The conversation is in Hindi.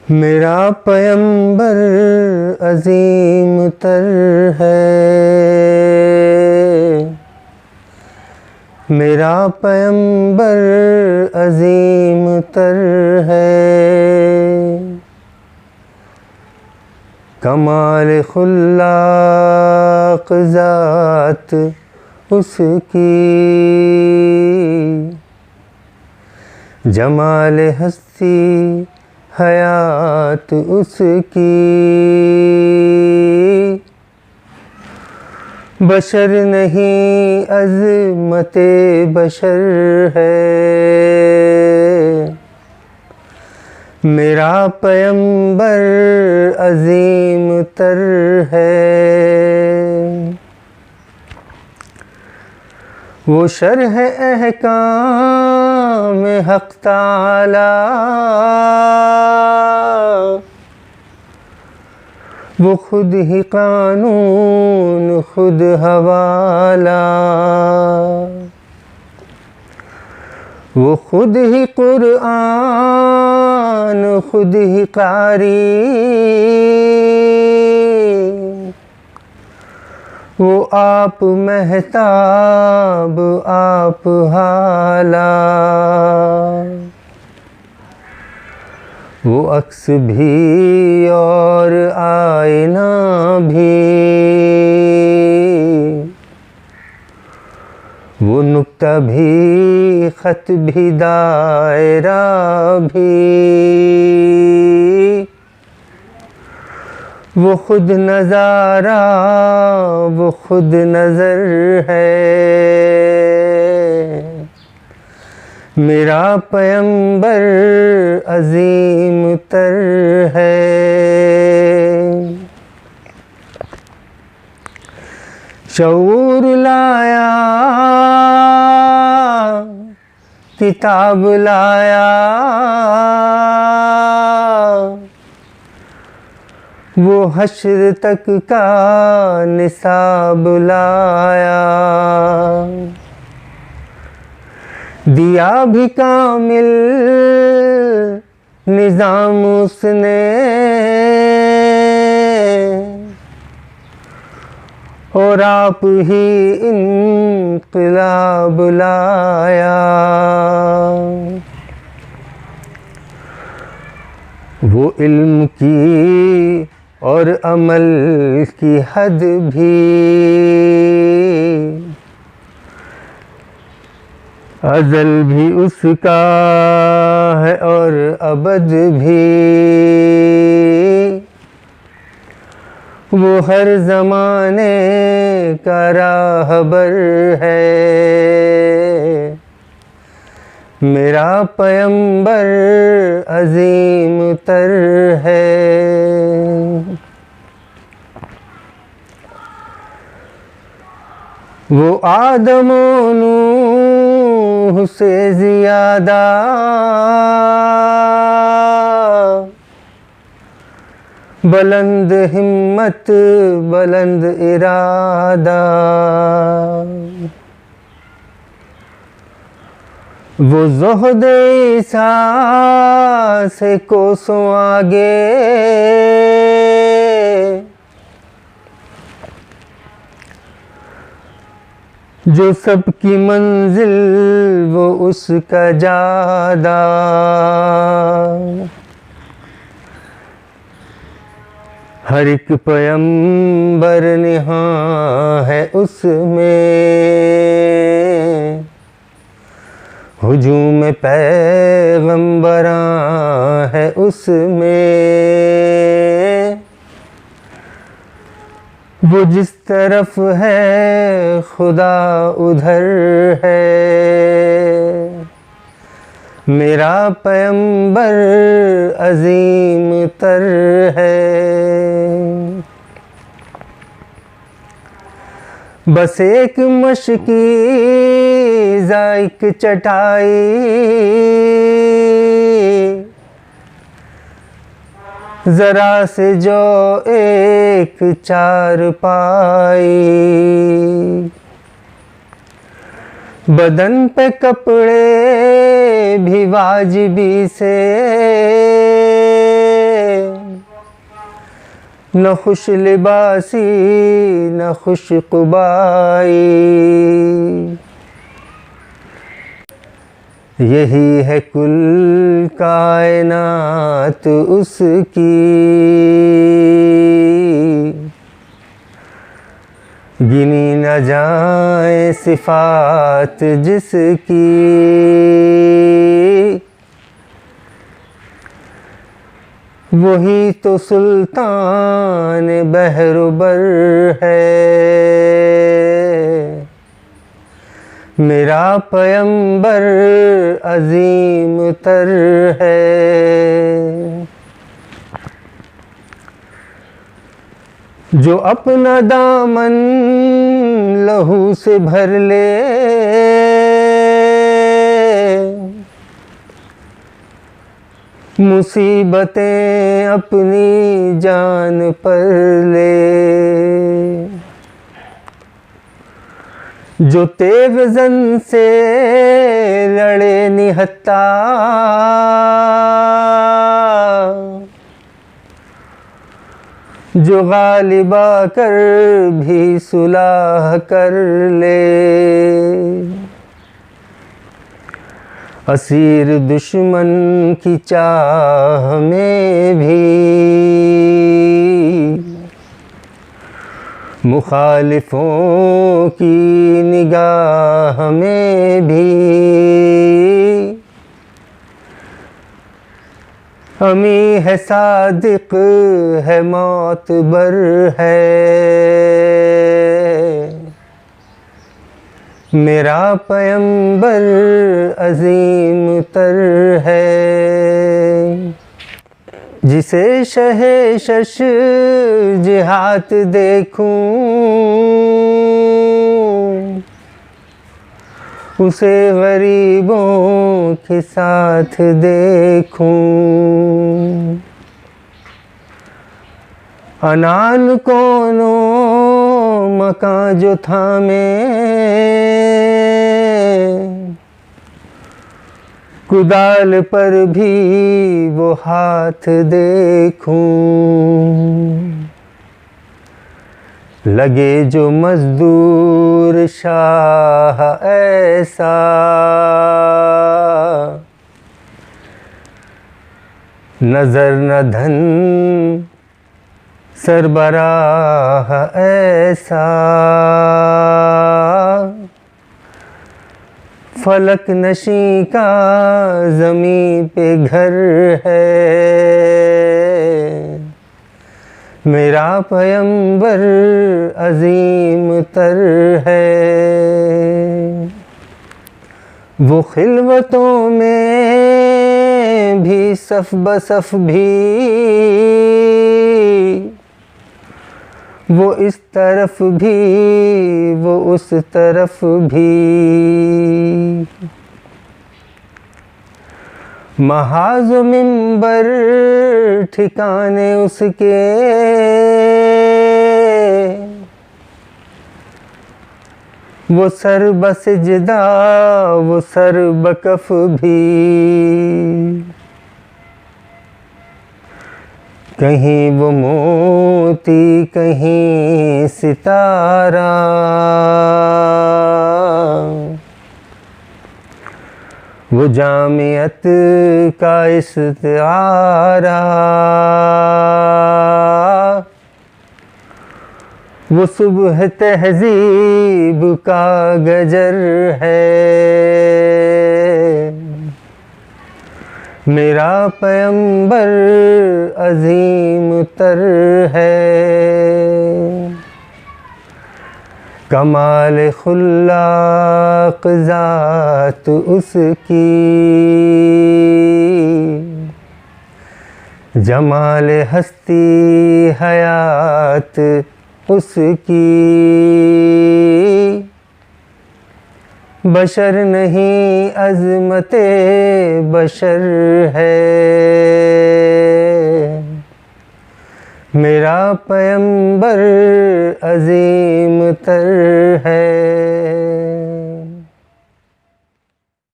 मेरा पैगंबर अजीम तर है, मेरा पैगंबर अजीम तर है। कमाल खुल्लाक ज़ात उसकी, जमाल हस्ती हयात उसकी। बशर नहीं अज़मते बशर है, मेरा पैगंबर अजीम तर है। वो शरह अहकाम हक़ ताला, वो खुद ही कानून खुद हवाला, वो खुद ही कुरान खुद ही कारी, वो आप महताब आप हाला। वो अक्स भी और आईना भी, वो नुक्ता भी ख़त भी दायरा भी, वो खुद नज़ारा वो खुद नज़र है। मेरा पैगंबर अजीम तर है। शऊर लाया किताब लाया, वो हश्र तक का निसाब लाया। दिया भी कामिल निज़ाम उसने, और आप ही इन्क़िलाब लाया। वो इल्म की और अमल की हद भी, अज़ल भी उसका है और अबद भी। वो हर ज़माने का राहबर है, मेरा पैगंबर अजीम तर है। वो आदम और नूह से ज़ियादा, बुलंद हिम्मत बुलंद इरादा। वो ज़ुहद ईसा से कोसों आगे, जो सबकी मंजिल वो उसका जादा। हर एक पैगंबर निहाँ है उसमें, हुजूम पैगंबरां है उसमें। वो जिस तरफ है खुदा उधर है, मेरा पैगंबर अजीम तर है। बस एक मशकी ज़ाइक चटाई, ज़रा से जो एक चारपाई, बदन पे कपड़े भी वाजिबी से, न खुश लिबासी न खुश क़ुबाई, यही है कुल कायनात उसकी, गिनी न जाए सिफात जिसकी। वही तो सुल्तान बहरुबर है, मेरा पैगंबर अजीम तर है। जो अपना दामन लहू से भर ले, मुसीबतें अपनी जान पर ले। जो तेग जन से लड़े निहत्ता, जो गालिबा कर भी सुलह कर ले। असीर दुश्मन की चाह में भी, मुखालिफों की निगाह में भी, अमी है सादिक है मौतबर है, मेरा पैगंबर अजीम तर है। जिसे शहे शश जिहाद देखूं, उसे गरीबों के साथ देखूं। अनान कोनो मकान जो थामे, कुदाल पर भी वो हाथ देखूं। लगे जो मजदूर शाह ऐसा, नजर न धन सरबराह ऐसा। फलक नशी का ज़मीं पे घर है, मेरा पैगंबर अजीम तर है। वो खिलवतों में भी सफ बसफ भी, वो इस तरफ भी वो उस तरफ भी। महाज़ मिंबर ठिकाने उसके, वो सर बसिजदा वो सर बकफ भी। कहीं वो मोती कहीं सितारा, वो जामियत का इस्तिआरा, वो सुबह तहजीब का गजर है, मेरा पैगंबर अजीम तर है। कमाल खुल्लाक ज़ात उसकी, जमाल हस्ती हयात उसकी। बशर नहीं अज़मते बशर है, मेरा पैगंबर अजीम तर है।